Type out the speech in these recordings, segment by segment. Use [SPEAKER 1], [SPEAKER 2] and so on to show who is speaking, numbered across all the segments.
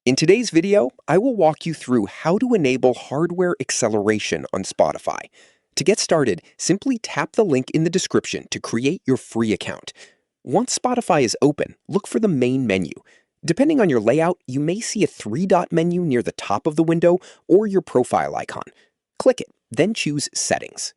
[SPEAKER 1] In today's video, I will walk you through how to enable hardware acceleration on Spotify. To get started, simply tap the link in the description to create your free account. Once Spotify is open, look for the main menu. Depending on your layout, you may see a three-dot menu near the top of the window or your profile icon. Click it, then choose Settings.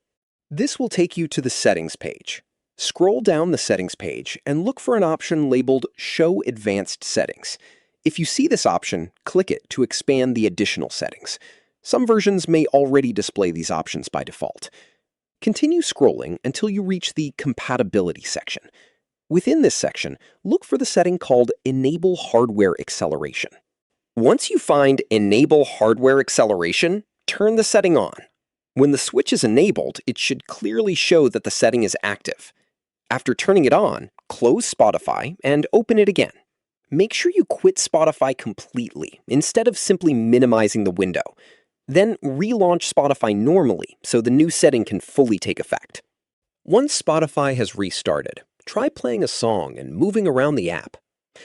[SPEAKER 1] This will take you to the Settings page. Scroll down the Settings page and look for an option labeled Show Advanced Settings. If you see this option, click it to expand the additional settings. Some versions may already display these options by default. Continue scrolling until you reach the Compatibility section. Within this section, look for the setting called Enable Hardware Acceleration. Once you find Enable Hardware Acceleration, turn the setting on. When the switch is enabled, it should clearly show that the setting is active. After turning it on, close Spotify and open it again. Make sure you quit Spotify completely, instead of simply minimizing the window. Then relaunch Spotify normally so the new setting can fully take effect. Once Spotify has restarted, try playing a song and moving around the app.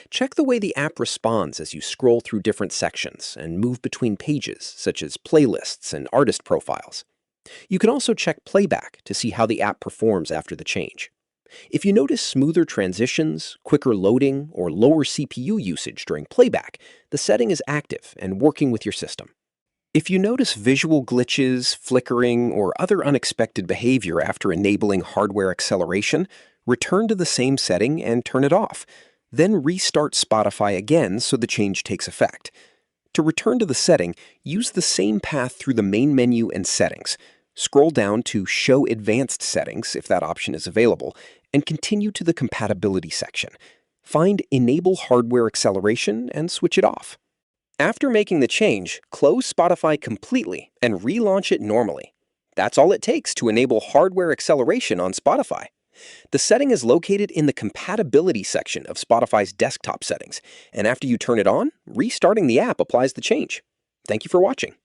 [SPEAKER 1] Check the way the app responds as you scroll through different sections and move between pages, such as playlists and artist profiles. You can also check Playback to see how the app performs after the change. If you notice smoother transitions, quicker loading, or lower CPU usage during playback, the setting is active and working with your system. If you notice visual glitches, flickering, or other unexpected behavior after enabling hardware acceleration, return to the same setting and turn it off. Then restart Spotify again so the change takes effect. To return to the setting, use the same path through the main menu and settings. Scroll down to Show Advanced Settings if that option is available, and continue to the Compatibility section. Find Enable Hardware Acceleration and switch it off. After making the change, close Spotify completely and relaunch it normally. That's all it takes to enable hardware acceleration on Spotify. The setting is located in the Compatibility section of Spotify's desktop settings, and after you turn it on, restarting the app applies the change. Thank you for watching.